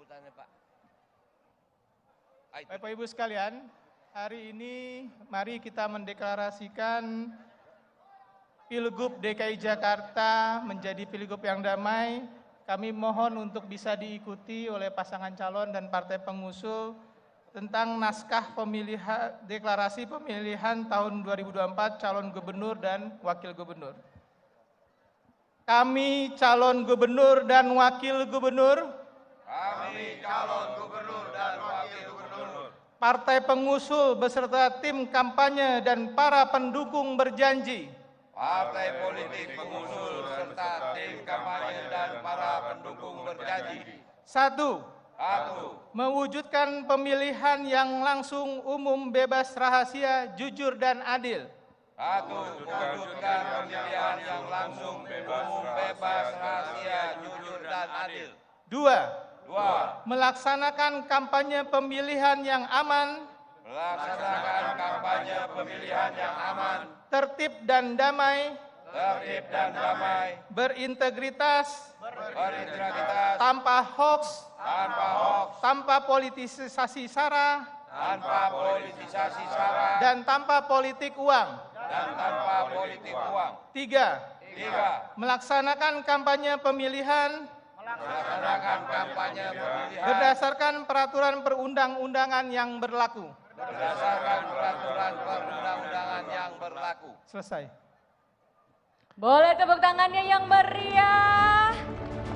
urutannya Pak. Bapak Ibu sekalian, hari ini mari kita mendeklarasikan Pilgub DKI Jakarta menjadi Pilgub yang damai. Kami mohon untuk bisa diikuti oleh pasangan calon dan partai pengusul tentang naskah pemilihan deklarasi pemilihan tahun 2024 calon gubernur dan wakil gubernur. Kami calon gubernur dan wakil gubernur. Kami calon gubernur dan wakil gubernur. Partai pengusul beserta tim kampanye dan para pendukung berjanji. Partai politik pengusul serta tim kampanye dan para pendukung berjanji. 1. 1. Mewujudkan pemilihan yang langsung, umum, bebas, rahasia, jujur, dan adil. 1. Mewujudkan pemilihan yang langsung, umum, bebas, rahasia, jujur, dan adil. 2. 2. Melaksanakan kampanye pemilihan yang aman, Melaksanakan kampanye pemilihan yang aman, tertib dan damai, berintegritas, tanpa hoaks, tanpa politisasi sara, dan tanpa politik uang. 3. Melaksanakan kampanye pemilihan berdasarkan peraturan perundang-undangan yang berlaku. Selesai. Boleh tepuk tangannya yang meriah.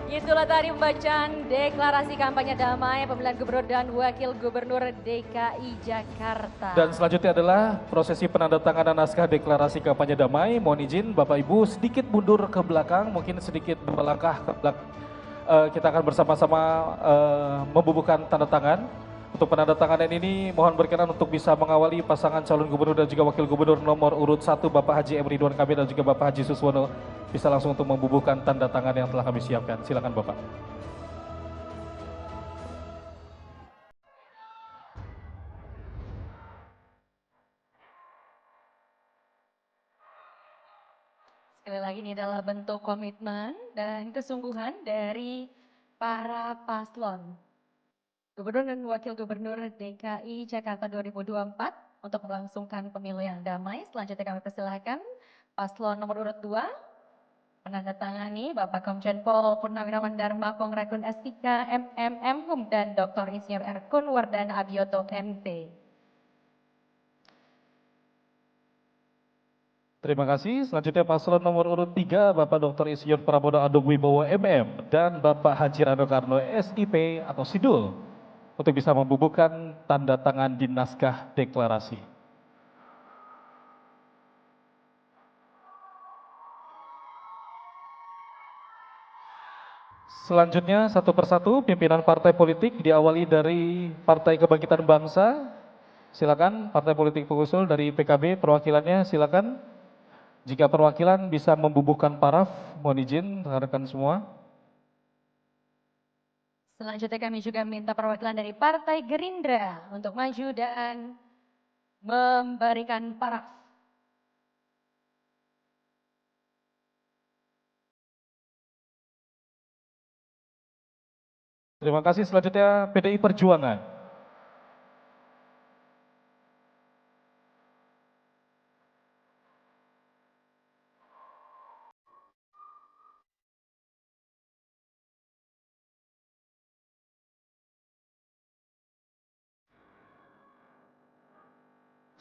Itulah tadi pembacaan deklarasi kampanye damai pemilihan gubernur dan wakil gubernur DKI Jakarta. Dan selanjutnya adalah prosesi penandatanganan naskah deklarasi kampanye damai. Mohon izin Bapak Ibu sedikit mundur ke belakang, mungkin sedikit melangkah ke belakang. Kita akan bersama-sama membubuhkan tanda tangan. Untuk penandatanganan ini mohon berkenan untuk bisa mengawali pasangan calon gubernur dan juga wakil gubernur nomor urut 1 Bapak Haji M. Ridwan Kamil dan juga Bapak Haji Suswono bisa langsung untuk membubuhkan tanda tangan yang telah kami siapkan. Silakan Bapak. Sekali lagi ini adalah bentuk komitmen dan kesungguhan dari para paslon Gubernur dan Wakil Gubernur DKI Jakarta 2024 untuk melangsungkan pemilu yang damai. Selanjutnya kami persilahkan paslon nomor urut 2 menandatangani Bapak Komjen Pol Purnawirawan Dharma Pongrekun S3 MM Hum dan Dr. Insinyur Erkun Wardana Abioto MP. Terima kasih. Selanjutnya paslon nomor urut 3 Bapak Dr. Insinyur Prabowo Adom Wibowo MM dan Bapak Haji Rano Karno SIP atau Sidul untuk bisa membubuhkan tanda tangan di naskah deklarasi. Selanjutnya satu persatu pimpinan partai politik diawali dari Partai Kebangkitan Bangsa. Silakan partai politik pengusul dari PKB perwakilannya silakan. Jika perwakilan bisa membubuhkan paraf, mohon izin rekan-rekan semua. Selanjutnya kami juga minta perwakilan dari Partai Gerindra untuk maju dan memberikan paraf. Terima kasih. Selanjutnya PDI Perjuangan.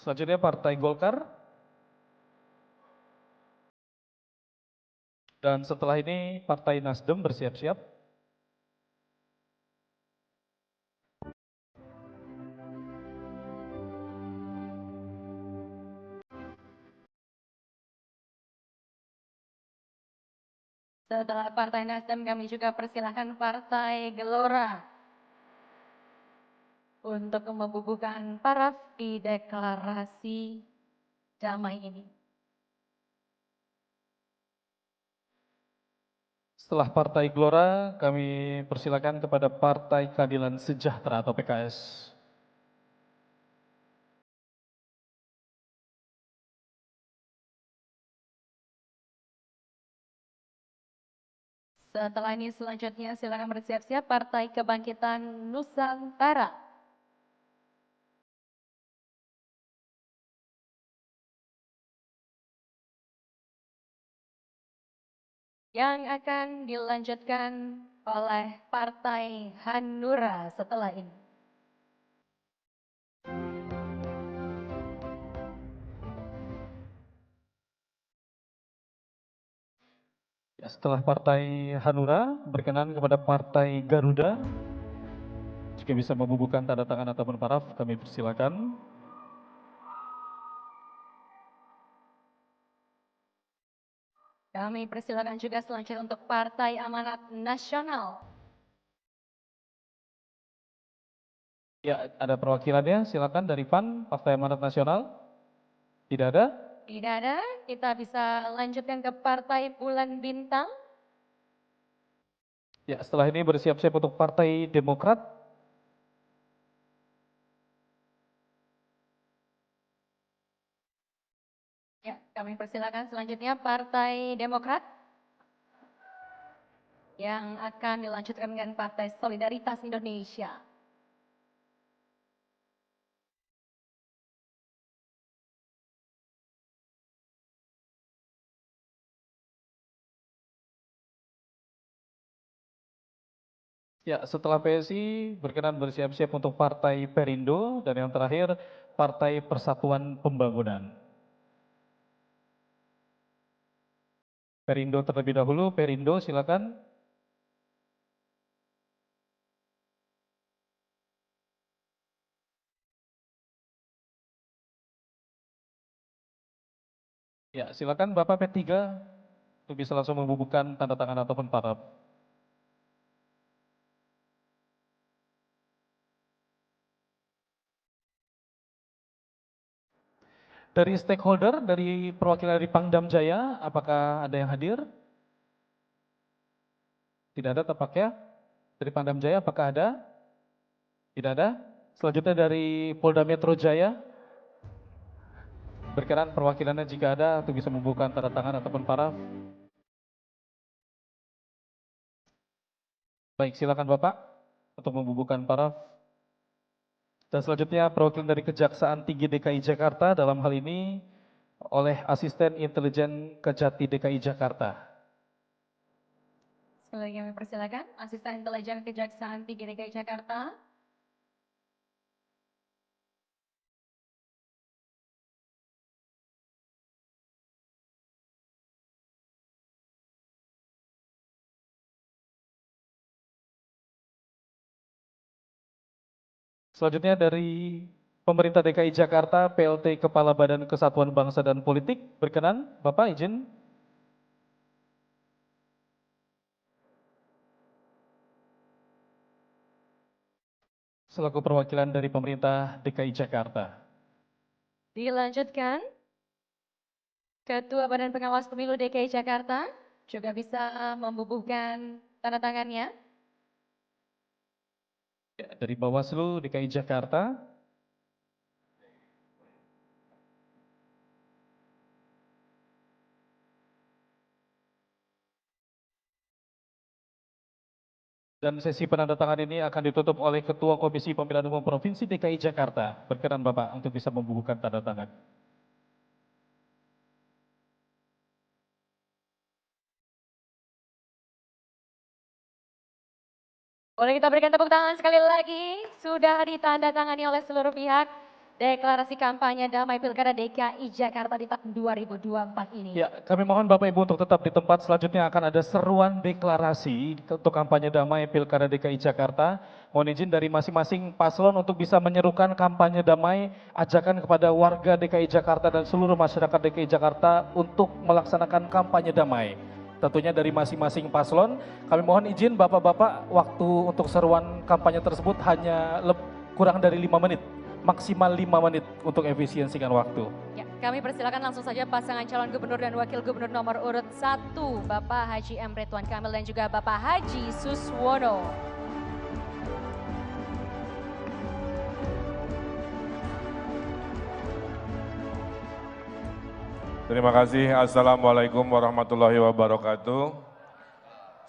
Selanjutnya Partai Golkar. Dan setelah ini Partai Nasdem bersiap-siap. Setelah Partai Nasdem kami juga persilahkan Partai Gelora untuk membubuhkan paraf di deklarasi damai ini. Setelah Partai Gelora, kami persilakan kepada Partai Keadilan Sejahtera atau PKS. Setelah ini selanjutnya silakan bersiap-siap Partai Kebangkitan Nusantara. Yang akan dilanjutkan oleh Partai Hanura setelah ini. Ya, setelah Partai Hanura, berkenan kepada Partai Garuda. Jika bisa membubuhkan tanda tangan ataupun paraf, kami persilakan. Kami persilakan juga selanjutnya untuk Partai Amanat Nasional. Ya, ada perwakilannya, silakan dari PAN, Partai Amanat Nasional. Tidak ada? Tidak ada, kita bisa lanjutkan ke Partai Bulan Bintang. Ya, setelah ini bersiap-siap untuk Partai Demokrat. Ya, kami persilakan selanjutnya Partai Demokrat. Yang akan dilanjutkan dengan Partai Solidaritas Indonesia. Ya, setelah PSI berkenan bersiap-siap untuk Partai Perindo dan yang terakhir Partai Persatuan Pembangunan. Perindo terlebih dahulu, Perindo silakan. Ya, silakan Bapak P3 untuk bisa langsung membubuhkan tanda tangan ataupun paraf. Dari stakeholder, dari perwakilan dari Pangdam Jaya, apakah ada yang hadir? Tidak ada tampaknya. Dari Pangdam Jaya, apakah ada? Tidak ada. Selanjutnya dari Polda Metro Jaya, berkenan perwakilannya jika ada untuk bisa membubuhkan tanda tangan ataupun paraf. Baik, silakan Bapak untuk membubuhkan paraf. Dan selanjutnya perwakilan dari Kejaksaan Tinggi DKI Jakarta dalam hal ini oleh Asisten Intelijen Kejati DKI Jakarta. Sekali lagi kami persilakan Asisten Intelijen Kejaksaan Tinggi DKI Jakarta. Selanjutnya dari Pemerintah DKI Jakarta, PLT Kepala Badan Kesatuan Bangsa dan Politik, berkenan, Bapak izin. Selaku perwakilan dari Pemerintah DKI Jakarta. Dilanjutkan, Ketua Badan Pengawas Pemilu DKI Jakarta juga bisa membubuhkan tanda tangannya. Ya, dari Bawaslu DKI Jakarta. Dan sesi penandatangan ini akan ditutup oleh Ketua Komisi Pemilihan Umum Provinsi DKI Jakarta. Berkenan Bapak untuk bisa membubuhkan tanda tangan. Boleh kita berikan tepuk tangan sekali lagi. Sudah ditandatangani oleh seluruh pihak deklarasi kampanye damai Pilkada DKI Jakarta di tahun 2024 ini. Ya, kami mohon Bapak Ibu untuk tetap di tempat. Selanjutnya akan ada seruan deklarasi untuk kampanye damai Pilkada DKI Jakarta. Mohon izin dari masing-masing paslon untuk bisa menyerukan kampanye damai, ajakan kepada warga DKI Jakarta dan seluruh masyarakat DKI Jakarta untuk melaksanakan kampanye damai. Tentunya dari masing-masing paslon, kami mohon izin Bapak-Bapak waktu untuk seruan kampanye tersebut hanya kurang dari 5 menit. Maksimal 5 menit untuk efisiensikan waktu. Ya, kami persilakan langsung saja pasangan calon gubernur dan wakil gubernur nomor urut 1, Bapak Haji M. Ridwan Kamil dan juga Bapak Haji Suswono. Terima kasih. Assalamualaikum warahmatullahi wabarakatuh.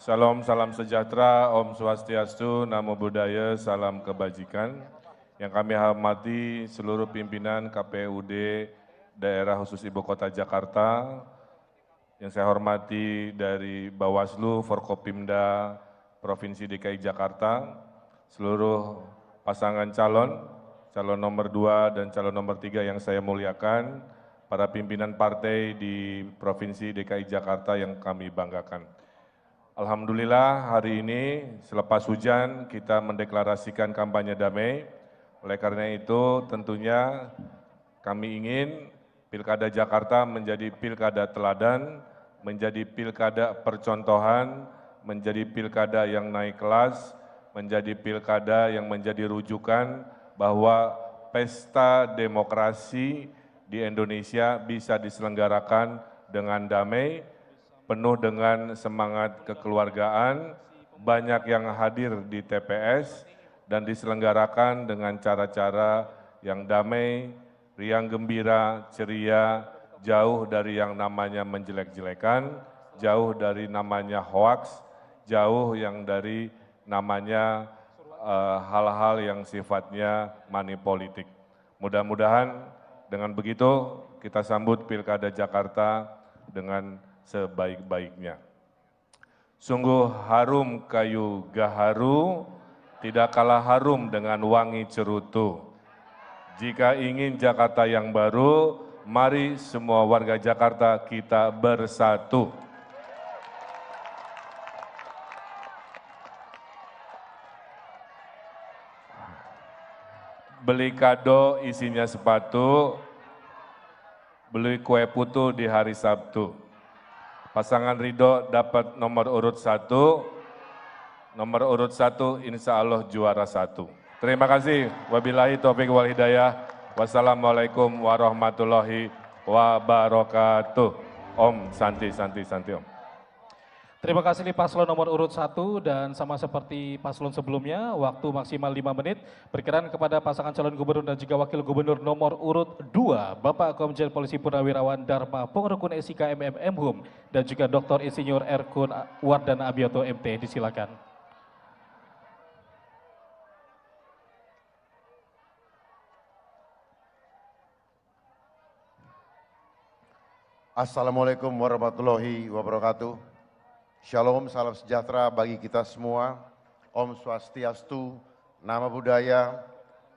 Salam, salam sejahtera, Om Swastiastu, Namo Buddhaya, salam kebajikan. Yang kami hormati seluruh pimpinan KPUD Daerah Khusus Ibu Kota Jakarta, yang saya hormati dari Bawaslu, Forkopimda, Provinsi DKI Jakarta, seluruh pasangan calon nomor 2 dan calon nomor 3 yang saya muliakan, para pimpinan partai di Provinsi DKI Jakarta yang kami banggakan. Alhamdulillah hari ini selepas hujan kita mendeklarasikan kampanye damai. Oleh karena itu tentunya kami ingin Pilkada Jakarta menjadi pilkada teladan, menjadi pilkada percontohan, menjadi pilkada yang naik kelas, menjadi pilkada yang menjadi rujukan bahwa pesta demokrasi di Indonesia bisa diselenggarakan dengan damai, penuh dengan semangat kekeluargaan, banyak yang hadir di TPS, dan diselenggarakan dengan cara-cara yang damai, riang gembira, ceria, jauh dari yang namanya menjelek-jelekan, jauh dari namanya hoaks, jauh yang dari namanya hal-hal yang sifatnya money politik. Mudah-mudahan dengan begitu kita sambut Pilkada Jakarta dengan sebaik-baiknya. Sungguh harum kayu gaharu, tidak kalah harum dengan wangi cerutu. Jika ingin Jakarta yang baru, mari semua warga Jakarta kita bersatu. Beli kado isinya sepatu, beli kue putu di hari Sabtu. Pasangan Ridho dapat nomor urut 1, nomor urut 1 insya Allah juara 1. Terima kasih. Wabillahi taufiq wal hidayah. Wassalamualaikum warahmatullahi wabarakatuh. Om Santi, Santi, Santi Om. Terima kasih nih paslon nomor urut 1 dan sama seperti paslon sebelumnya, waktu maksimal 5 menit. Berkenan kepada pasangan calon gubernur dan juga wakil gubernur nomor urut 2, Bapak Komjen Polisi Purnawirawan Dharma Pongrukun SIK MM Hum dan juga Dr. Insinyur Erkun Wardana Abioto MT. Disilakan. Assalamualaikum warahmatullahi wabarakatuh. Shalom, salam sejahtera bagi kita semua. Om Swastiastu, Namo Buddhaya,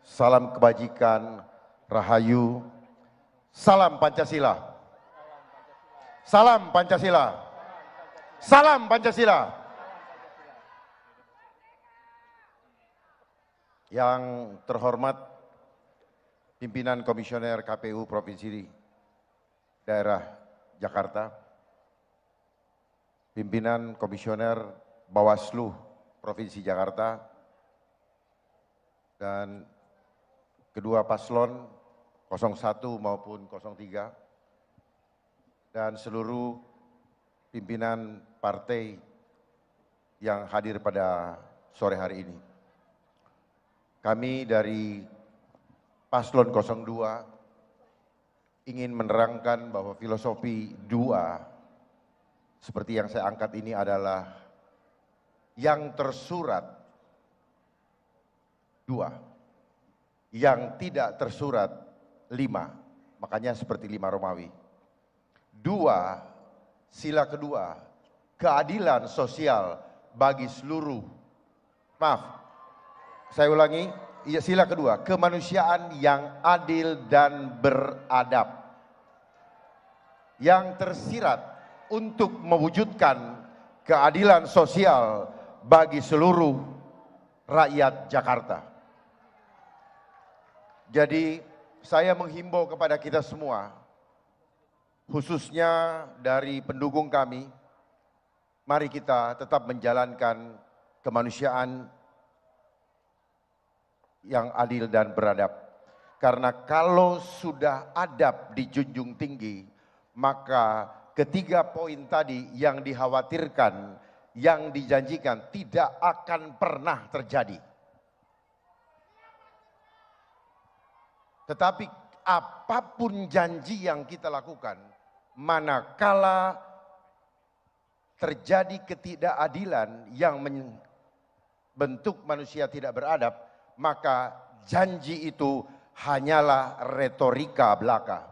salam kebajikan, Rahayu, salam Pancasila. Salam Pancasila. Salam Pancasila. Yang terhormat pimpinan Komisioner KPU Provinsi Daerah Jakarta, pimpinan Komisioner Bawaslu Provinsi Jakarta, dan kedua paslon 01 maupun 03, dan seluruh pimpinan partai yang hadir pada sore hari ini. Kami dari paslon 02 ingin menerangkan bahwa filosofi 2 seperti yang saya angkat ini adalah yang tersurat 2, yang tidak tersurat 5, makanya seperti 5 Romawi. 2, sila kedua, keadilan sosial bagi seluruh, saya ulangi, sila kedua, kemanusiaan yang adil dan beradab, yang tersirat untuk mewujudkan keadilan sosial bagi seluruh rakyat Jakarta. Jadi saya menghimbau kepada kita semua, khususnya dari pendukung kami, mari kita tetap menjalankan kemanusiaan yang adil dan beradab. Karena kalau sudah adab dijunjung tinggi, maka ketiga poin tadi yang dikhawatirkan, yang dijanjikan tidak akan pernah terjadi. Tetapi apapun janji yang kita lakukan, manakala terjadi ketidakadilan yang membentuk manusia tidak beradab, maka janji itu hanyalah retorika belaka.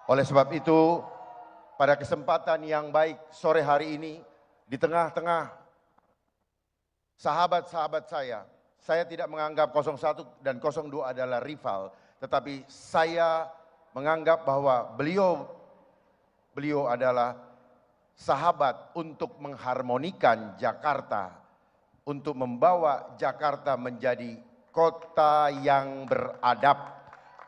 Oleh sebab itu, pada kesempatan yang baik sore hari ini, di tengah-tengah sahabat-sahabat saya tidak menganggap 01 dan 02 adalah rival, tetapi saya menganggap bahwa beliau adalah sahabat untuk mengharmonikan Jakarta, untuk membawa Jakarta menjadi kota yang beradab,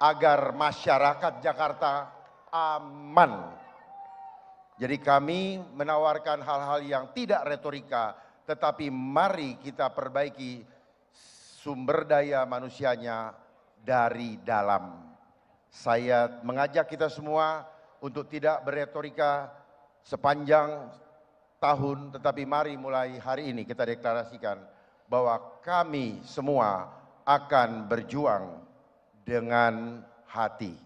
agar masyarakat Jakarta aman. Jadi kami menawarkan hal-hal yang tidak retorika, tetapi mari kita perbaiki sumber daya manusianya dari dalam. Saya mengajak kita semua untuk tidak beretorika sepanjang tahun, tetapi mari mulai hari ini kita deklarasikan bahwa kami semua akan berjuang dengan hati.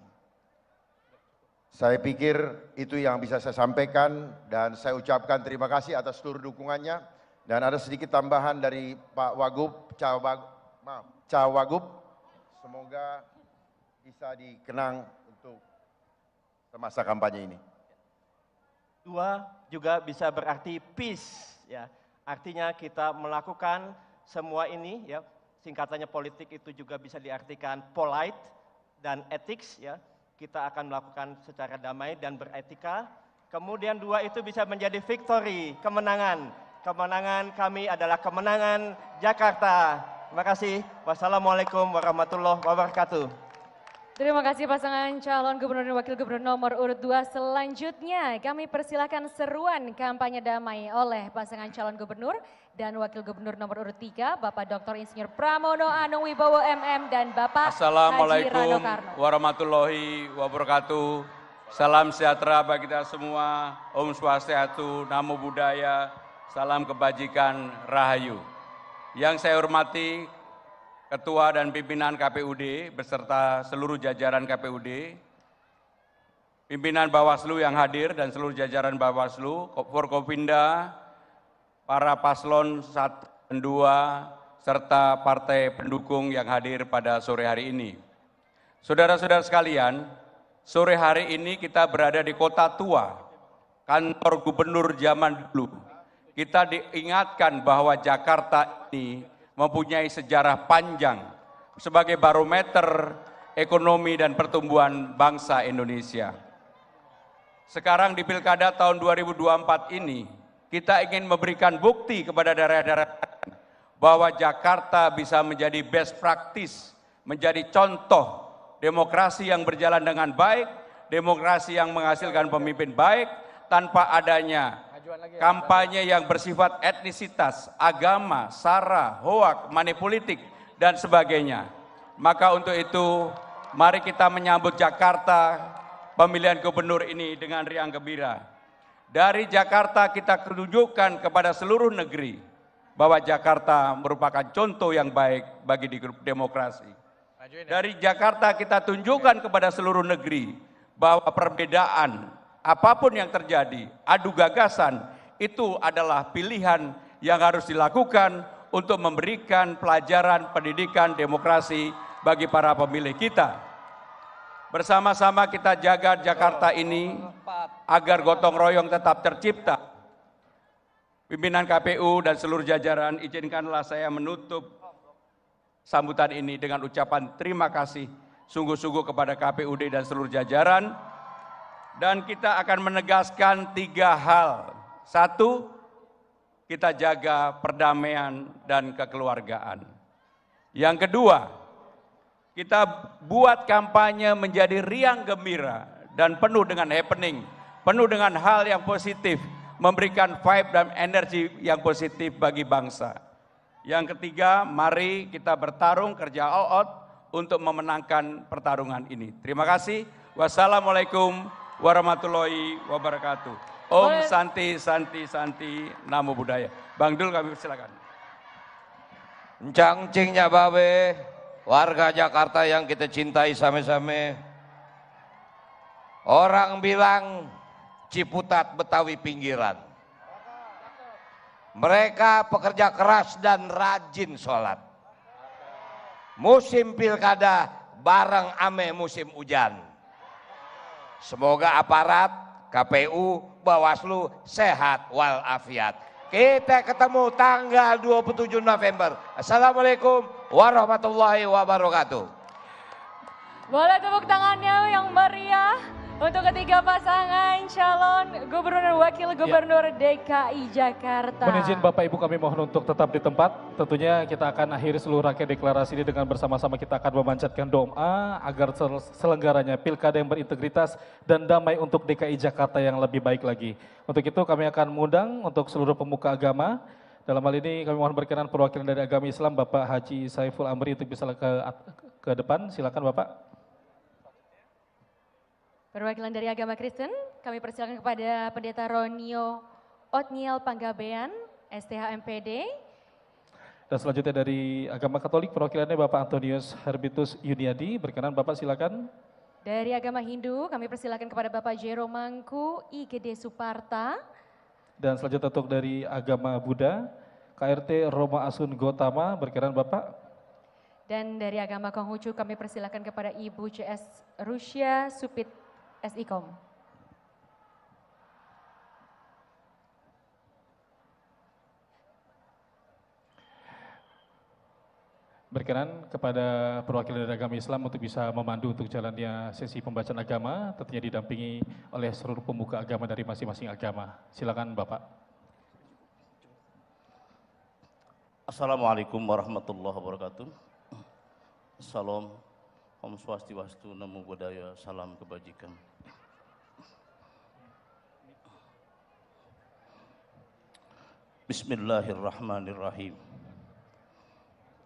Saya pikir itu yang bisa saya sampaikan dan saya ucapkan terima kasih atas seluruh dukungannya. Dan ada sedikit tambahan dari Pak Wagub, Cawagup, semoga bisa dikenang untuk semasa kampanye ini. 2 juga bisa berarti peace, ya. Artinya kita melakukan semua ini, ya. Singkatannya politik itu juga bisa diartikan polite dan ethics, ya. Kita akan melakukan secara damai dan beretika. Kemudian 2 itu bisa menjadi victory, kemenangan. Kemenangan kami adalah kemenangan Jakarta. Terima kasih. Wassalamualaikum warahmatullahi wabarakatuh. Terima kasih pasangan calon gubernur dan wakil gubernur nomor urut 2. Selanjutnya kami persilakan seruan kampanye damai oleh pasangan calon gubernur dan wakil gubernur nomor urut 3, Bapak Dr. Insinyur Pramono Anung Wibowo MM dan Bapak Haji Rano Assalamualaikum Karno. warahmatullahi wabarakatuh. Salam sejahtera bagi kita semua. Om Swastiastu, Namo Buddhaya, salam kebajikan, Rahayu. Yang saya hormati Ketua dan Pimpinan KPUD beserta seluruh jajaran KPUD, Pimpinan Bawaslu yang hadir dan seluruh jajaran Bawaslu, Forkopimda, para paslon 1 dan 2, serta partai pendukung yang hadir pada sore hari ini. Saudara-saudara sekalian, sore hari ini kita berada di Kota Tua, kantor gubernur zaman dulu. Kita diingatkan bahwa Jakarta ini mempunyai sejarah panjang sebagai barometer ekonomi dan pertumbuhan bangsa Indonesia. Sekarang di Pilkada tahun 2024 ini, kita ingin memberikan bukti kepada daerah-daerah bahwa Jakarta bisa menjadi best practice, menjadi contoh demokrasi yang berjalan dengan baik, demokrasi yang menghasilkan pemimpin baik, tanpa adanya kampanye yang bersifat etnisitas, agama, sara, hoak, money politik, dan sebagainya. Maka untuk itu, mari kita menyambut Jakarta pemilihan gubernur ini dengan riang gembira. Dari Jakarta kita tunjukkan kepada seluruh negeri bahwa Jakarta merupakan contoh yang baik bagi demokrasi. Dari Jakarta kita tunjukkan kepada seluruh negeri bahwa perbedaan apapun yang terjadi, adu gagasan, itu adalah pilihan yang harus dilakukan untuk memberikan pelajaran pendidikan demokrasi bagi para pemilih kita. Bersama-sama kita jaga Jakarta ini agar gotong royong tetap tercipta. Pimpinan KPU dan seluruh jajaran, izinkanlah saya menutup sambutan ini dengan ucapan terima kasih sungguh-sungguh kepada KPUD dan seluruh jajaran. Dan kita akan menegaskan 3 hal. 1, kita jaga perdamaian dan kekeluargaan. Yang kedua, kita buat kampanye menjadi riang gembira dan penuh dengan happening, penuh dengan hal yang positif, memberikan vibe dan energi yang positif bagi bangsa. Yang ketiga, mari kita bertarung kerja all out untuk memenangkan pertarungan ini. Terima kasih. Wassalamualaikum warahmatullahi wabarakatuh. Om Santi Santi Santi, Namo Buddhaya. Bang Dul, kami silakan. Cangcingnya babe, warga Jakarta yang kita cintai sama-sama. Orang bilang Ciputat, Betawi pinggiran. Mereka pekerja keras dan rajin sholat. Musim pilkada bareng ame musim hujan. Semoga aparat, KPU, Bawaslu sehat walafiat. Kita ketemu tanggal 27 November. Assalamualaikum warahmatullahi wabarakatuh. Boleh tepuk tangannya yang meriah untuk ketiga pasangan calon Gubernur dan Wakil Gubernur DKI Jakarta. Menizin Bapak Ibu kami mohon untuk tetap di tempat. Tentunya kita akan akhiri seluruh rangkaian deklarasi ini dengan bersama-sama kita akan memanjatkan doa agar selenggaranya pilkada yang berintegritas dan damai untuk DKI Jakarta yang lebih baik lagi. Untuk itu kami akan mengundang untuk seluruh pemuka agama. Dalam hal ini kami mohon berkenan perwakilan dari agama Islam Bapak Haji Saiful Amri untuk bisa ke depan. Silakan Bapak. Perwakilan dari agama Kristen, kami persilakan kepada Pendeta Ronio Otniel Panggabean, STH MPD. Dan selanjutnya dari agama Katolik, perwakilannya Bapak Antonius Herbitus Yuniadi. Berkenan Bapak silakan. Dari agama Hindu, kami persilakan kepada Bapak Jero Mangku, IGD Suparta. Dan selanjutnya untuk dari agama Buddha, KRT Roma Asun Gotama. Berkenan Bapak. Dan dari agama Konghucu, kami persilakan kepada Ibu CS Rusya Supit SIKOM. Berkenan kepada perwakilan dari agama Islam untuk bisa memandu untuk jalannya sesi pembacaan agama, tentunya didampingi oleh seluruh pemuka agama dari masing-masing agama. Silakan Bapak. Assalamualaikum warahmatullahi wabarakatuh. Salam, Om Swastiastu, Namo Buddhaya, salam kebajikan. Bismillahirrahmanirrahim.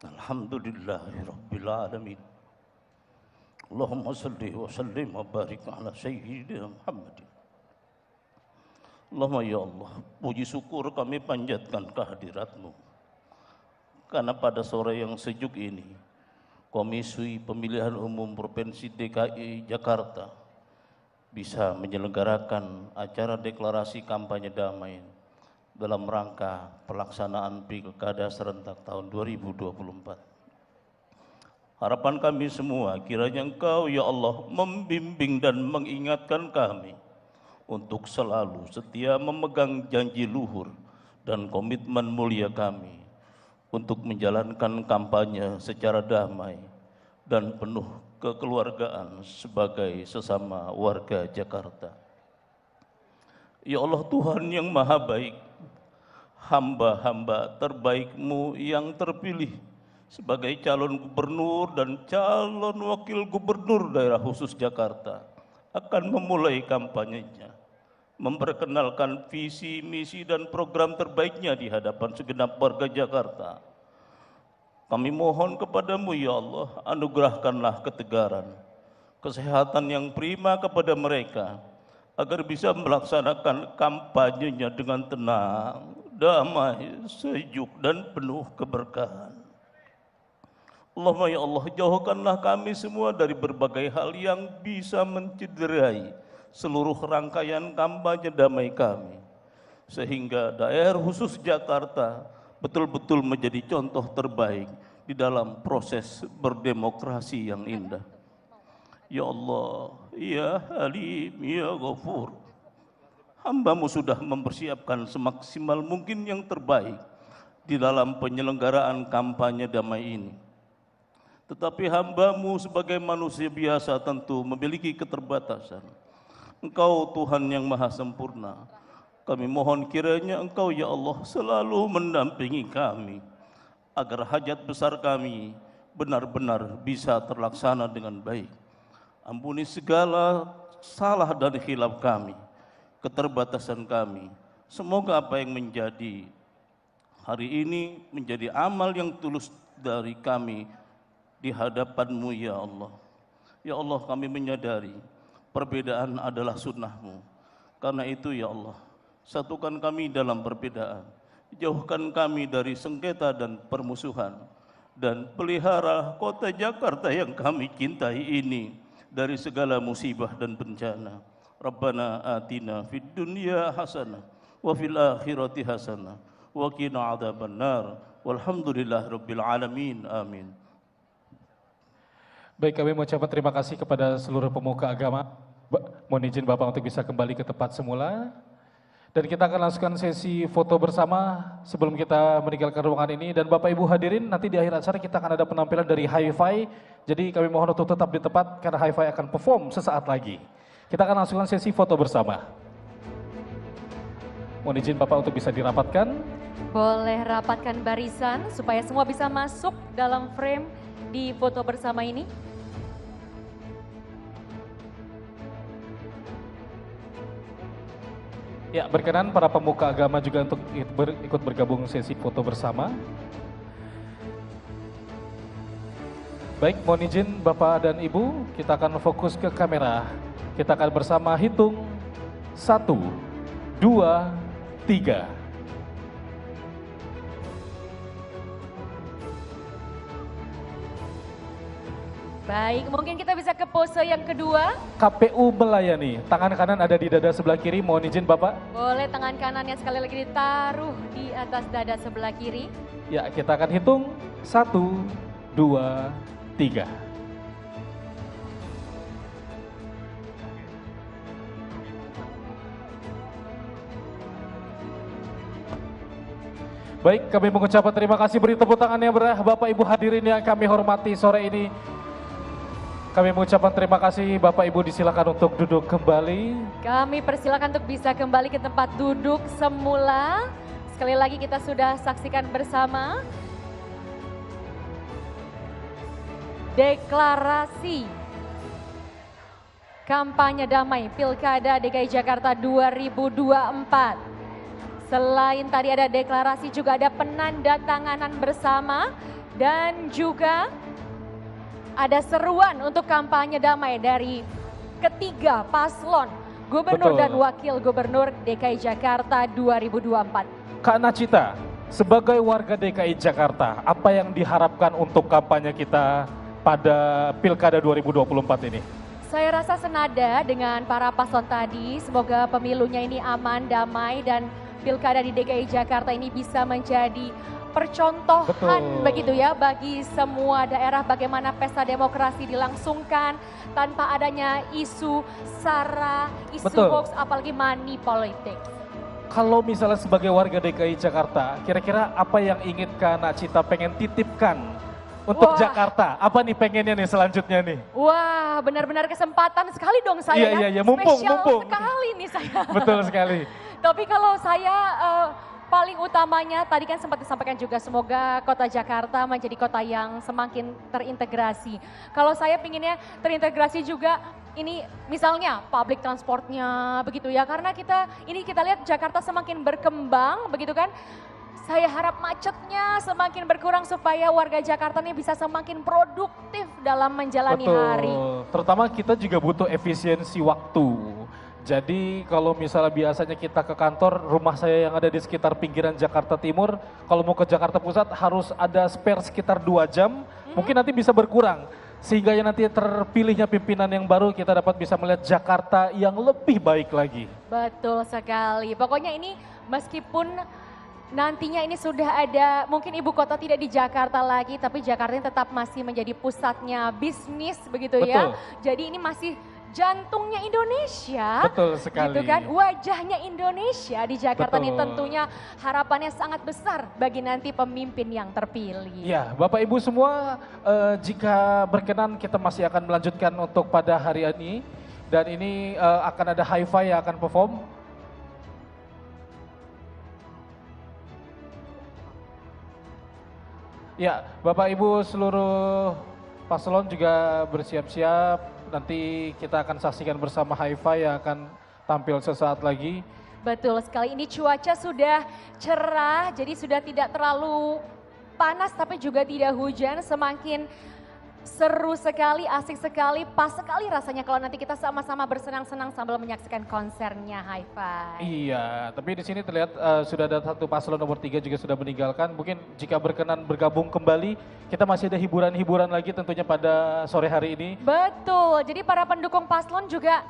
Alhamdulillahirabbil alamin. Allahumma salli wa sallim wa barik ala sayyidina Muhammadin. Allahumma ya Allah, puji syukur kami panjatkan kehadirat-Mu. Karena pada sore yang sejuk ini, Komisi Pemilihan Umum Provinsi DKI Jakarta bisa menyelenggarakan acara deklarasi kampanye damai dalam rangka pelaksanaan Pilkada serentak tahun 2024. Harapan kami semua kiranya Engkau ya Allah membimbing dan mengingatkan kami untuk selalu setia memegang janji luhur dan komitmen mulia kami untuk menjalankan kampanye secara damai dan penuh kekeluargaan sebagai sesama warga Jakarta. Ya Allah Tuhan yang maha baik, hamba-hamba terbaik-Mu yang terpilih sebagai calon gubernur dan calon wakil gubernur daerah khusus Jakarta akan memulai kampanyenya, memperkenalkan visi, misi, dan program terbaiknya di hadapan segenap warga Jakarta. Kami mohon kepadamu ya Allah, anugerahkanlah ketegaran, kesehatan yang prima kepada mereka, agar bisa melaksanakan kampanyenya dengan tenang, damai, sejuk, dan penuh keberkahan. Allahumma ya Allah, jauhkanlah kami semua dari berbagai hal yang bisa mencederai seluruh rangkaian kampanye damai kami, sehingga daerah khusus Jakarta betul-betul menjadi contoh terbaik di dalam proses berdemokrasi yang indah. Ya Allah, ya Halim, ya Ghafur, hamba-Mu sudah mempersiapkan semaksimal mungkin yang terbaik di dalam penyelenggaraan kampanye damai ini. Tetapi hamba-Mu sebagai manusia biasa tentu memiliki keterbatasan. Engkau Tuhan yang maha sempurna. Kami mohon kiranya Engkau ya Allah selalu mendampingi kami, agar hajat besar kami benar-benar bisa terlaksana dengan baik. Ampuni segala salah dan khilaf kami, keterbatasan kami. Semoga apa yang menjadi hari ini menjadi amal yang tulus dari kami di hadapan-Mu ya Allah. Ya Allah, kami menyadari perbedaan adalah sunnah-Mu. Karena itu ya Allah, satukan kami dalam perbedaan. Jauhkan kami dari sengketa dan permusuhan. Dan pelihara kota Jakarta yang kami cintai ini dari segala musibah dan bencana. Rabbana atina fid dunya hasanah wa fil akhirati hasanah wa qina adzabannar. Walhamdulillahirabbil alamin. Amin. Baik, kami mengucapkan terima kasih kepada seluruh pemuka agama. Mohon izin Bapak untuk bisa kembali ke tempat semula. Dan kita akan langsungkan sesi foto bersama sebelum kita meninggalkan ruangan ini. Dan Bapak Ibu hadirin, nanti di akhir acara kita akan ada penampilan dari Hi-Fi. Jadi kami mohon untuk tetap di tempat karena Hi-Fi akan perform sesaat lagi. Kita akan langsungkan sesi foto bersama. Mohon izin Bapak untuk bisa dirapatkan. Boleh rapatkan barisan supaya semua bisa masuk dalam frame di foto bersama ini. Ya, berkenan para pemuka agama juga untuk ikut bergabung sesi foto bersama. Baik, mohon izin Bapak dan Ibu, kita akan fokus ke kamera. Kita akan bersama hitung 1, 2, 3. Baik, mungkin kita bisa ke pose yang kedua. KPU melayani, tangan kanan ada di dada sebelah kiri, mohon izin Bapak. Boleh tangan kanannya sekali lagi ditaruh di atas dada sebelah kiri. Ya, kita akan hitung 1, 2, 3. Baik, kami mengucapkan terima kasih, beri tepuk tangan yang meriah Bapak Ibu hadirin yang kami hormati sore ini. Kami mengucapkan terima kasih, Bapak Ibu disilakan untuk duduk kembali. Kami persilakan untuk bisa kembali ke tempat duduk semula. Sekali lagi kita sudah saksikan bersama deklarasi kampanye damai Pilkada DKI Jakarta 2024. Selain tadi ada deklarasi, juga ada penandatanganan bersama dan juga ada seruan untuk kampanye damai dari ketiga paslon Gubernur dan Wakil Gubernur DKI Jakarta 2024. Kak Nachita, sebagai warga DKI Jakarta, apa yang diharapkan untuk kampanye kita pada Pilkada 2024 ini? Saya rasa senada dengan para paslon tadi, semoga pemilunya ini aman, damai, dan Pilkada di DKI Jakarta ini bisa menjadi percontohan begitu ya bagi semua daerah bagaimana pesta demokrasi dilangsungkan tanpa adanya isu sara, isu hoax, apalagi money politik. Kalau misalnya sebagai warga DKI Jakarta, kira-kira apa yang ingin Kak Nachita pengen titipkan untuk Jakarta? Apa nih pengennya nih selanjutnya nih? Wah, benar-benar kesempatan sekali dong saya. Iya, mumpung. Sekali nih saya. Betul sekali. Tapi kalau saya paling utamanya tadi kan sempat disampaikan juga semoga kota Jakarta menjadi kota yang semakin terintegrasi. Kalau saya pinginnya terintegrasi juga ini misalnya public transportnya begitu ya, karena kita lihat Jakarta semakin berkembang begitu kan. Saya harap macetnya semakin berkurang supaya warga Jakarta ini bisa semakin produktif dalam menjalani hari. Terutama kita juga butuh efisiensi waktu. Jadi kalau misalnya biasanya kita ke kantor, rumah saya yang ada di sekitar pinggiran Jakarta Timur, kalau mau ke Jakarta Pusat harus ada spare sekitar 2 jam, mungkin nanti bisa berkurang. Sehingga nanti terpilihnya pimpinan yang baru kita dapat bisa melihat Jakarta yang lebih baik lagi. Betul sekali, pokoknya ini meskipun nantinya ini sudah ada, mungkin ibu kota tidak di Jakarta lagi, tapi Jakarta ini tetap masih menjadi pusatnya bisnis begitu ya. Jadi ini masih jantungnya Indonesia, betul sekali. Gitu kan, wajahnya Indonesia di Jakarta ini tentunya harapannya sangat besar bagi nanti pemimpin yang terpilih. Ya, Bapak Ibu semua, jika berkenan kita masih akan melanjutkan untuk pada hari ini, dan ini akan ada Hi-Fi yang akan perform. Ya, Bapak Ibu seluruh paslon juga bersiap-siap. Nanti kita akan saksikan bersama Hi-Fi yang akan tampil sesaat lagi. Betul sekali, ini cuaca sudah cerah, jadi sudah tidak terlalu panas tapi juga tidak hujan, semakin seru sekali, asik sekali, pas sekali rasanya kalau nanti kita sama-sama bersenang-senang sambil menyaksikan konsernya Hi-Fi. Iya, tapi di sini terlihat sudah ada satu paslon nomor 3 juga sudah meninggalkan. Mungkin jika berkenan bergabung kembali, kita masih ada hiburan-hiburan lagi tentunya pada sore hari ini. Betul, jadi para pendukung paslon juga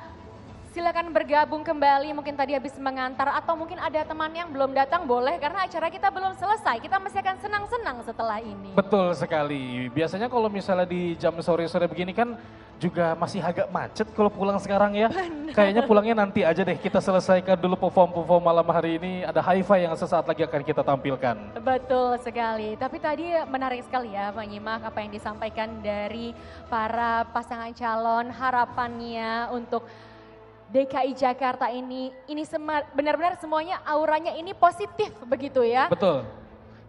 silakan bergabung kembali, mungkin tadi habis mengantar atau mungkin ada teman yang belum datang boleh karena acara kita belum selesai, kita masih akan senang-senang setelah ini. Betul sekali, biasanya kalau misalnya di jam sore-sore begini kan juga masih agak macet kalau pulang sekarang ya. Benar. Kayaknya pulangnya nanti aja deh, kita selesaikan dulu perform malam hari ini, ada hi-fi yang sesaat lagi akan kita tampilkan. Betul sekali, tapi tadi menarik sekali ya menyimak apa yang disampaikan dari para pasangan calon, harapannya untuk DKI Jakarta ini benar-benar semuanya auranya ini positif begitu ya. Betul,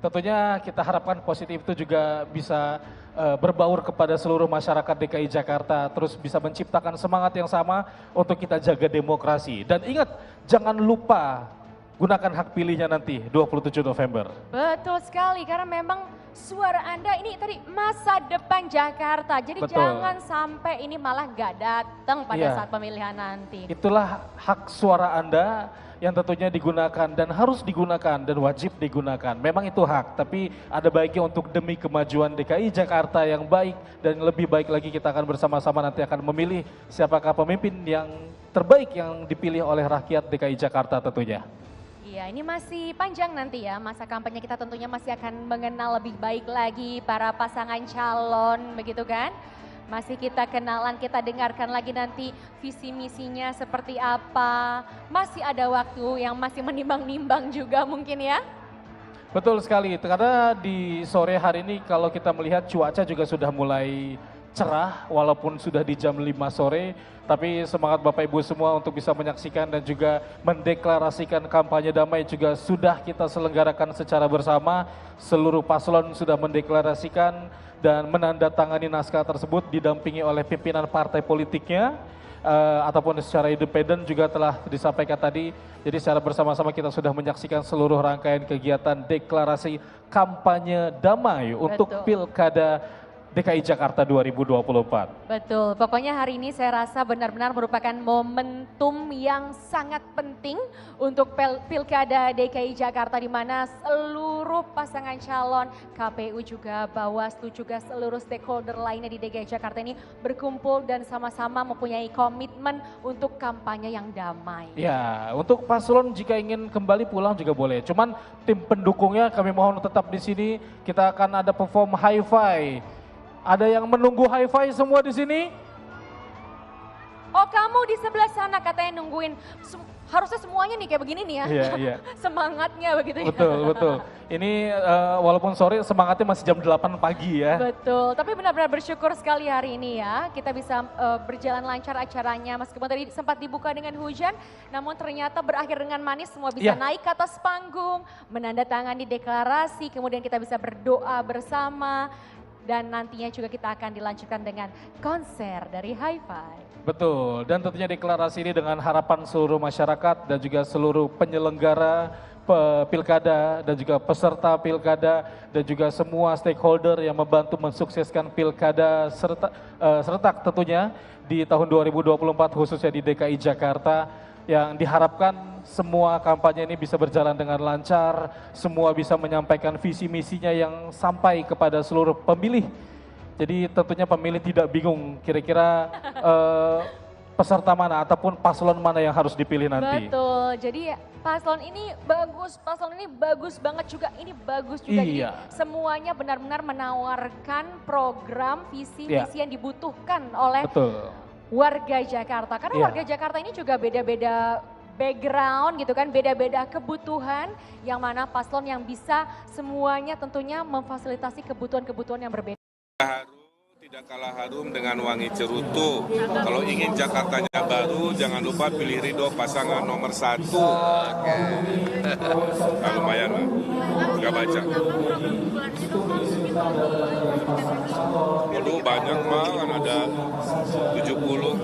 tentunya kita harapkan positif itu juga bisa berbaur kepada seluruh masyarakat DKI Jakarta, terus bisa menciptakan semangat yang sama untuk kita jaga demokrasi. Dan ingat, jangan lupa gunakan hak pilihnya nanti 27 November. Betul sekali, karena memang suara Anda ini tadi masa depan Jakarta. Jadi Betul. jangan sampai ini malah gak datang pada Iya. saat pemilihan nanti. Itulah hak suara Anda yang tentunya digunakan dan harus digunakan dan wajib digunakan. Memang itu hak, tapi ada baiknya untuk demi kemajuan DKI Jakarta yang baik dan lebih baik lagi kita akan bersama-sama nanti akan memilih siapakah pemimpin yang terbaik yang dipilih oleh rakyat DKI Jakarta tentunya. Iya, ini masih panjang nanti ya masa kampanye, kita tentunya masih akan mengenal lebih baik lagi para pasangan calon begitu kan. Masih kita kenalan, kita dengarkan lagi nanti visi misinya seperti apa. Masih ada waktu yang masih menimbang-nimbang juga mungkin ya. Betul sekali, karena di sore hari ini kalau kita melihat cuaca juga sudah mulai cerah walaupun sudah di jam 5 sore. Tapi semangat Bapak Ibu semua untuk bisa menyaksikan dan juga mendeklarasikan kampanye damai juga sudah kita selenggarakan secara bersama. Seluruh paslon sudah mendeklarasikan dan menandatangani naskah tersebut didampingi oleh pimpinan partai politiknya ataupun secara independen juga telah disampaikan tadi. Jadi secara bersama-sama kita sudah menyaksikan seluruh rangkaian kegiatan deklarasi kampanye damai untuk Pilkada DKI Jakarta 2024. Betul, pokoknya hari ini saya rasa benar-benar merupakan momentum yang sangat penting untuk Pilkada DKI Jakarta, di mana seluruh pasangan calon, KPU juga, Bawaslu juga seluruh stakeholder lainnya di DKI Jakarta ini berkumpul dan sama-sama mempunyai komitmen untuk kampanye yang damai. Ya, untuk paslon jika ingin kembali pulang juga boleh. Cuman tim pendukungnya kami mohon tetap di sini. Kita akan ada perform hi-fi. Ada yang menunggu hi-fi semua di sini? Oh, kamu di sebelah sana katanya nungguin. Harusnya semuanya nih kayak begini nih ya. Iya, iya. Semangatnya begitu ya. Betul, betul. Ini walaupun sore semangatnya masih jam 8 pagi ya. Betul, tapi benar-benar bersyukur sekali hari ini ya. Kita bisa berjalan lancar acaranya. Meskipun tadi sempat dibuka dengan hujan, namun ternyata berakhir dengan manis. Semua bisa naik ke atas panggung, menandatangani deklarasi, kemudian kita bisa berdoa bersama. Dan nantinya juga kita akan dilanjutkan dengan konser dari hi-fi. Betul, dan tentunya deklarasi ini dengan harapan seluruh masyarakat dan juga seluruh penyelenggara pilkada dan juga peserta pilkada dan juga semua stakeholder yang membantu mensukseskan pilkada serentak tentunya di tahun 2024 khususnya di DKI Jakarta, yang diharapkan semua kampanye ini bisa berjalan dengan lancar, semua bisa menyampaikan visi misinya yang sampai kepada seluruh pemilih. Jadi tentunya pemilih tidak bingung kira-kira peserta mana ataupun paslon mana yang harus dipilih nanti. Betul, jadi paslon ini bagus banget juga, ini bagus juga. Iya. Jadi semuanya benar-benar menawarkan program visi misi yang dibutuhkan oleh warga Jakarta. Karena warga Jakarta ini juga beda-beda background gitu kan, beda-beda kebutuhan, yang mana paslon yang bisa semuanya tentunya memfasilitasi kebutuhan-kebutuhan yang berbeda. Tidak kalah harum dengan wangi cerutu. Kalau ingin Jakartanya baru, jangan lupa pilih Ridho pasangan nomor 1. Nah, lumayan lah, nggak baca. Dulu banyak mah, kan ada 70.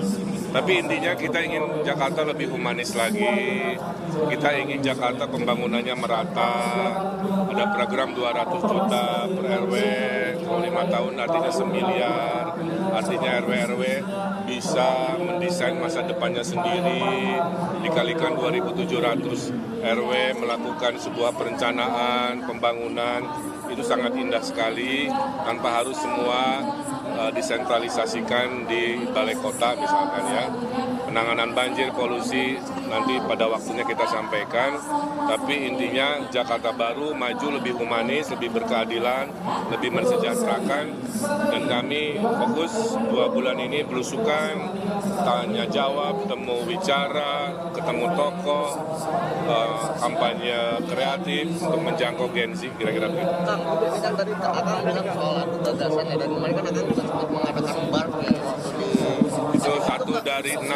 Tapi intinya kita ingin Jakarta lebih humanis lagi. Kita ingin Jakarta pembangunannya merata. Ada program 200 juta per RW, kalau 5 tahun artinya 1 miliar. Artinya RW-RW bisa mendesain masa depannya sendiri. Dikalikan 2.700 RW melakukan sebuah perencanaan pembangunan. Itu sangat indah sekali, tanpa harus semua disentralisasikan di balai kota misalkan ya. penanganan banjir, polusi, nanti pada waktunya kita sampaikan. Tapi intinya Jakarta Baru maju lebih humanis, lebih berkeadilan, lebih mensejahterakan. Dan kami fokus 2 bulan ini belusukan, tanya jawab, temu bicara, ketemu tokoh, kampanye kreatif untuk menjangkau Gen Z, kira-kira begitu. Kang, ini kan tadi Akang bilang soal gagasan ya, dan kemarin kan Akang juga sempat mengadakan bar ya waktu di... Itu 1 dari 6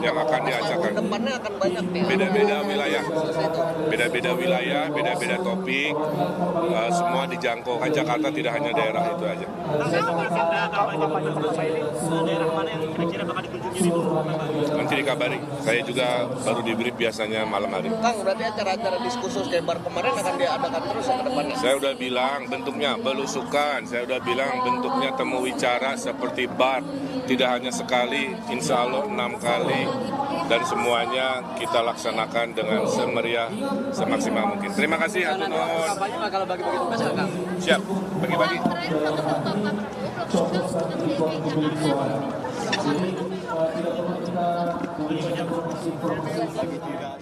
yang akan diajarkan. Depannya akan banyak nih. Beda-beda wilayah, beda-beda wilayah, beda-beda topik, semua dijangkau. Kan Jakarta tidak hanya daerah itu aja. Daerah mana yang kira-kira bakal dikunjungi dulu? Nanti dikabari. Saya juga baru di brief biasanya malam hari. Kang, berarti acara-acara diskursus kayak bar kemarin akan diadakan terus ya ke depannya? Saya udah bilang bentuknya belusukan, saya udah bilang bentuknya temu wicara seperti bar. Tidak hanya sekali, insya Allah 6 kali. Dan semuanya kita laksanakan dengan semeriah, semaksimal mungkin. Terima kasih, hatur nuhun. Kampanye bakal bagi-bagi tugas ya, Kang? Siap, bagi-bagi.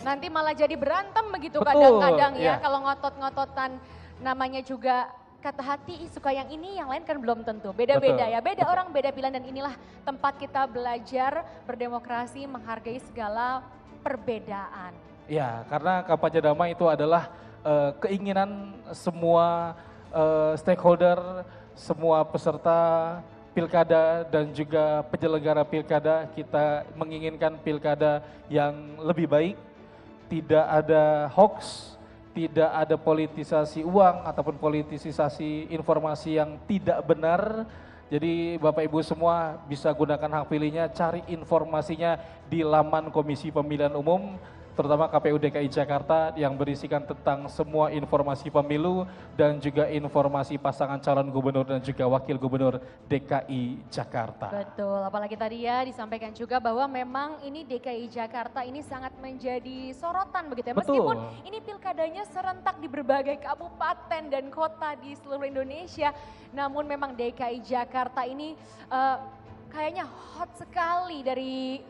Nanti malah jadi berantem begitu Betul, kadang-kadang ya, ya. kalau ngotot-ngototan namanya juga kata hati suka yang ini, yang lain kan belum tentu. Beda-beda Betul. ya, beda orang, beda pilihan, dan inilah tempat kita belajar berdemokrasi, menghargai segala perbedaan. Ya, karena kampanye damai itu adalah keinginan semua stakeholder, semua peserta pilkada dan juga penyelenggara pilkada. Kita menginginkan pilkada yang lebih baik, tidak ada hoax, tidak ada politisasi uang ataupun politisasi informasi yang tidak benar. Jadi Bapak Ibu semua bisa gunakan hak pilihnya, cari informasinya di laman Komisi Pemilihan Umum, terutama KPU DKI Jakarta yang berisikan tentang semua informasi pemilu dan juga informasi pasangan calon gubernur dan juga wakil gubernur DKI Jakarta. Betul, apalagi tadi ya disampaikan juga bahwa memang ini DKI Jakarta ini sangat menjadi sorotan begitu ya. Meskipun ini pilkadanya serentak di berbagai kabupaten dan kota di seluruh Indonesia, namun memang DKI Jakarta ini kayaknya hot sekali dari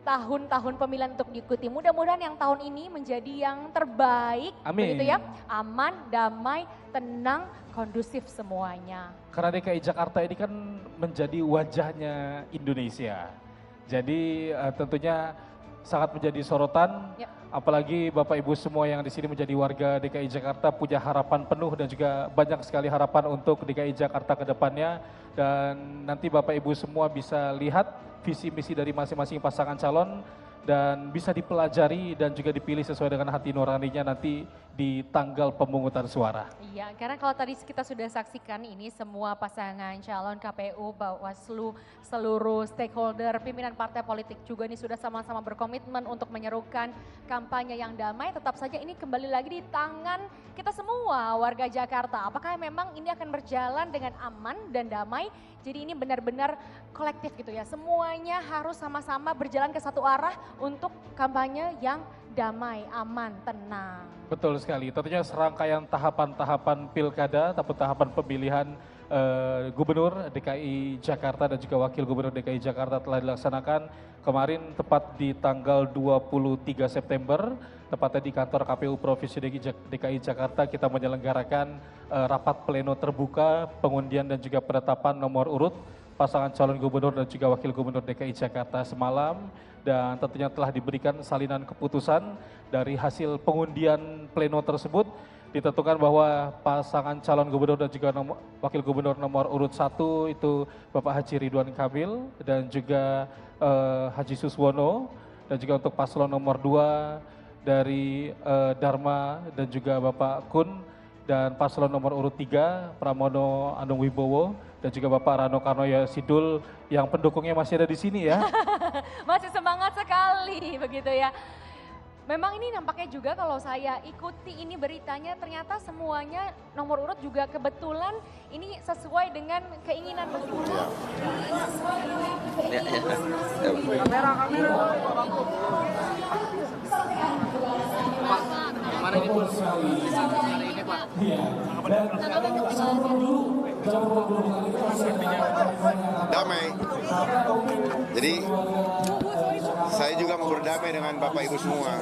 tahun-tahun pemilihan untuk diikuti. Mudah-mudahan yang tahun ini menjadi yang terbaik. Amin. Begitu ya, aman, damai, tenang, kondusif semuanya. Karena DKI Jakarta ini kan menjadi wajahnya Indonesia. Jadi tentunya sangat menjadi sorotan. Ya. Apalagi Bapak Ibu semua yang di sini menjadi warga DKI Jakarta punya harapan penuh dan juga banyak sekali harapan untuk DKI Jakarta ke depannya. Dan nanti Bapak Ibu semua bisa lihat visi misi dari masing-masing pasangan calon dan bisa dipelajari dan juga dipilih sesuai dengan hati nuraninya nanti di tanggal pemungutan suara. Iya, karena kalau tadi kita sudah saksikan ini semua pasangan calon KPU, Bawaslu, seluruh stakeholder, pimpinan partai politik juga ini sudah sama-sama berkomitmen untuk menyerukan kampanye yang damai. Tetap saja ini kembali lagi di tangan kita semua warga Jakarta. Apakah memang ini akan berjalan dengan aman dan damai? Jadi ini benar-benar kolektif gitu ya. Semuanya harus sama-sama berjalan ke satu arah untuk kampanye yang damai, aman, tenang. Betul sekali, tentunya serangkaian tahapan-tahapan pilkada ataupun tahapan pemilihan Gubernur DKI Jakarta dan juga Wakil Gubernur DKI Jakarta telah dilaksanakan kemarin tepat di tanggal 23 September, tepatnya di kantor KPU Provinsi DKI Jakarta kita menyelenggarakan rapat pleno terbuka, pengundian dan juga penetapan nomor urut pasangan calon gubernur dan juga wakil gubernur DKI Jakarta semalam, dan tentunya telah diberikan salinan keputusan dari hasil pengundian pleno tersebut. Ditentukan bahwa pasangan calon gubernur dan juga wakil gubernur nomor urut 1 itu Bapak Haji Ridwan Kamil dan juga Haji Suswono, dan juga untuk paslon nomor 2 dari Dharma dan juga Bapak Kun, dan paslon nomor urut 3 Pramono Anung Wibowo dan juga Bapak Rano Karnoyo Sidul yang pendukungnya masih ada di sini ya. Masih semangat sekali begitu ya. Memang ini nampaknya juga kalau saya ikuti ini beritanya ternyata semuanya nomor urut juga kebetulan ini sesuai dengan keinginan begitu. Ya. Kamera. Gimana ini Bu? Hari ini Pak. Iya. Dan dulu jangan damai. Jadi saya juga mau berdamai dengan Bapak Ibu semua.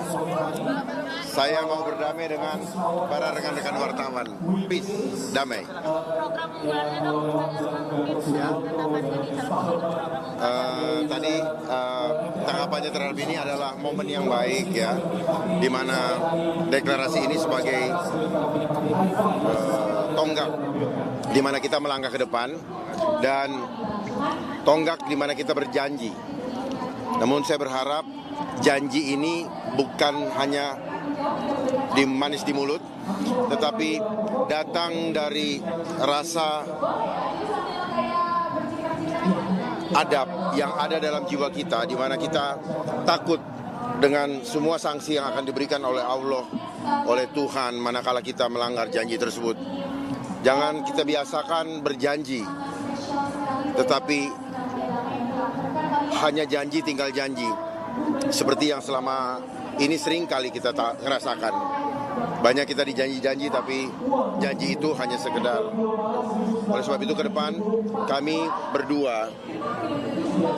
Saya mau berdamai dengan para rekan-rekan wartawan. Peace, damai. Ya. Tadi tanggapannya terhadap ini adalah momen yang baik ya, di mana deklarasi ini sebagai tonggak di mana kita melangkah ke depan dan tonggak di mana kita berjanji. Namun saya berharap janji ini bukan hanya manis di mulut, tetapi datang dari rasa adab yang ada dalam jiwa kita, di mana kita takut dengan semua sanksi yang akan diberikan oleh Allah, oleh Tuhan manakala kita melanggar janji tersebut. Jangan kita biasakan berjanji, tetapi hanya janji tinggal janji. Seperti yang selama ini sering kali kita rasakan. Banyak kita dijanji-janji tapi janji itu hanya sekedar. Oleh sebab itu ke depan kami berdua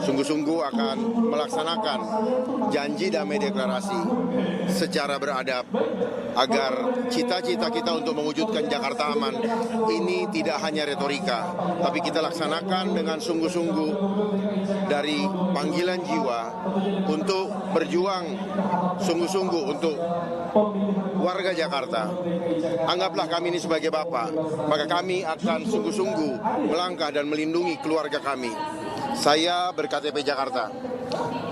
sungguh-sungguh akan melaksanakan janji damai deklarasi secara beradab agar cita-cita kita untuk mewujudkan Jakarta aman ini tidak hanya retorika, tapi kita laksanakan dengan sungguh-sungguh dari panggilan jiwa untuk berjuang sungguh-sungguh untuk warga Jakarta. Anggaplah kami ini sebagai bapak, maka kami akan sungguh-sungguh melangkah dan melindungi keluarga kami. Saya berKTP Jakarta.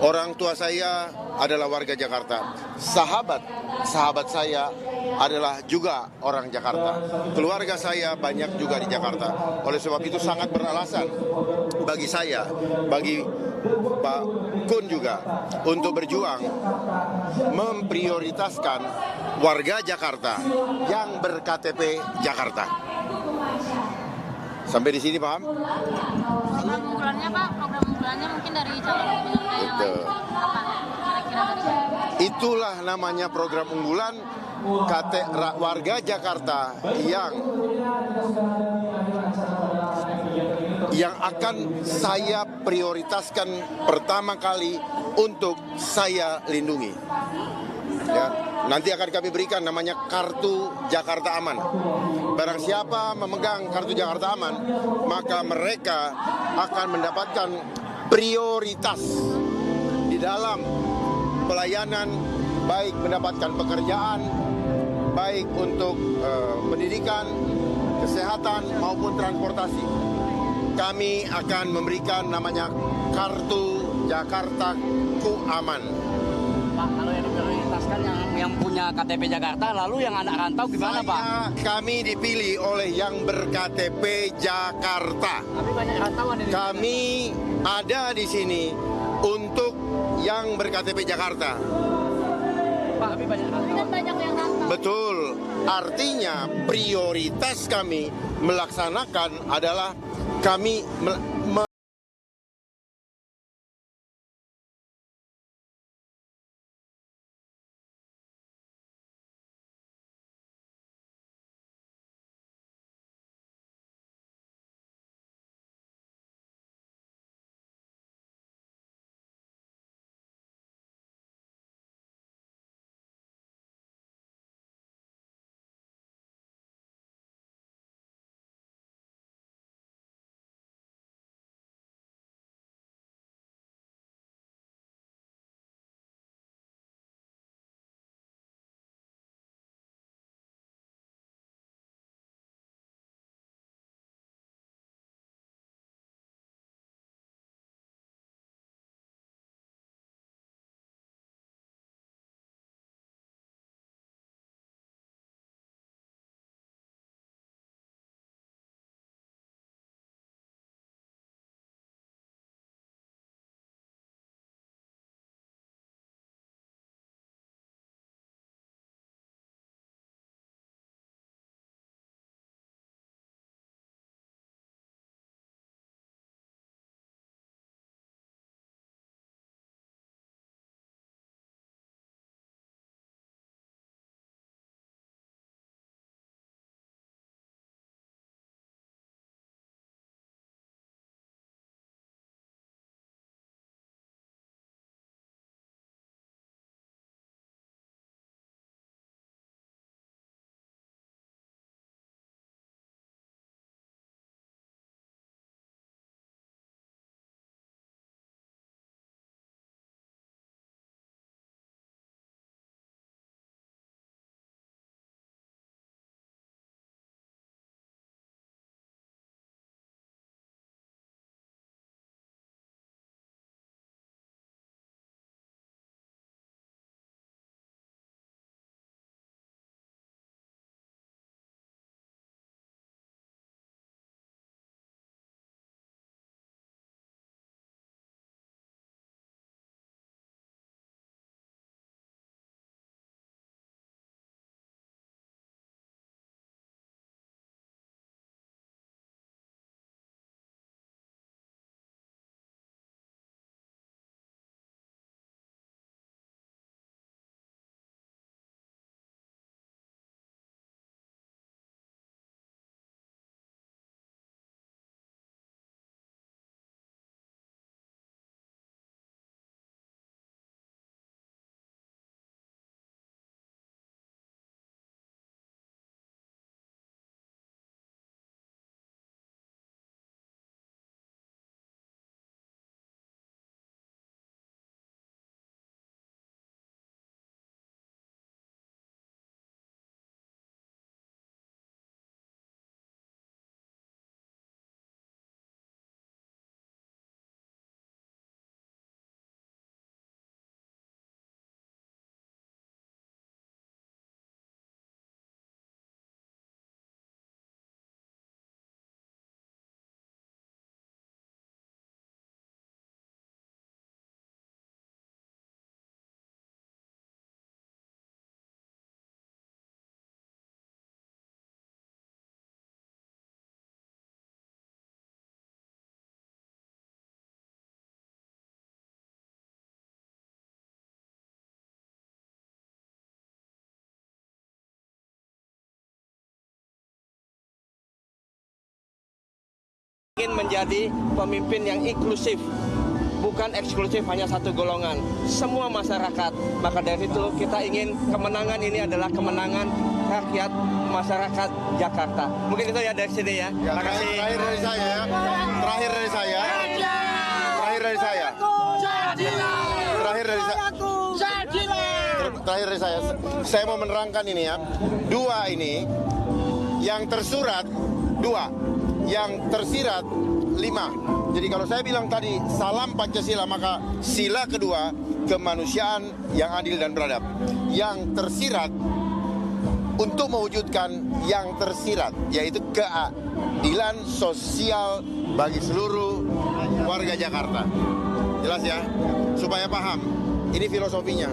Orang tua saya adalah warga Jakarta. Sahabat saya adalah juga orang Jakarta. Keluarga saya banyak juga di Jakarta. Oleh sebab itu sangat beralasan bagi saya, bagi Pak Kun juga untuk berjuang memprioritaskan warga Jakarta yang berKTP Jakarta. Sampai di sini paham? Program unggulannya Pak, program unggulannya mungkin dari calon gubernur yang lain apa? Kira-kira tadi. Itulah namanya program unggulan warga Jakarta yang akan saya prioritaskan pertama kali untuk saya lindungi. Ya, nanti akan kami berikan namanya Kartu Jakarta Aman. Barang siapa memegang Kartu Jakarta Aman, maka mereka akan mendapatkan prioritas di dalam pelayanan, baik mendapatkan pekerjaan, baik untuk pendidikan, kesehatan maupun transportasi. Kami akan memberikan namanya Kartu Jakarta Ku Aman. Pak, kalau yang diprioritaskan yang punya KTP Jakarta, lalu yang anak rantau gimana Pak? Kami dipilih oleh yang berKTP Jakarta. Tapi banyak rantauan ini. Kami ada di sini untuk yang berKTP Jakarta. Pak, tapi banyak rantauan. Banyak yang rantau. Betul, artinya prioritas kami melaksanakan adalah kami Ingin menjadi pemimpin yang inklusif, bukan eksklusif hanya satu golongan, semua masyarakat. Maka dari itu kita ingin kemenangan ini adalah kemenangan rakyat masyarakat Jakarta. Mungkin itu ya dari sini ya. Terima kasih. Terakhir dari saya ya. Terakhir dari saya. Terakhir dari saya. Terakhir dari saya. Terakhir dari saya. Saya mau menerangkan ini ya. Dua ini yang tersurat 2, yang tersirat 5. Jadi kalau saya bilang tadi salam Pancasila, maka sila kedua kemanusiaan yang adil dan beradab. Yang tersirat untuk mewujudkan yang tersirat, yaitu keadilan sosial bagi seluruh warga Jakarta. Jelas ya? Supaya paham. Ini filosofinya.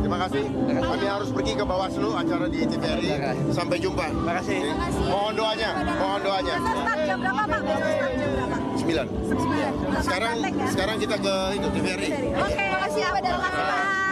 Terima kasih. Kami harus pergi ke Bawaslu, acara di TVRI. Sampai jumpa. Terima kasih. Mohon doanya, mohon doanya. Jam berapa Pak? Jam berapa? 9. Sekarang kita ke itu TVRI. Oke, terima kasih Pak.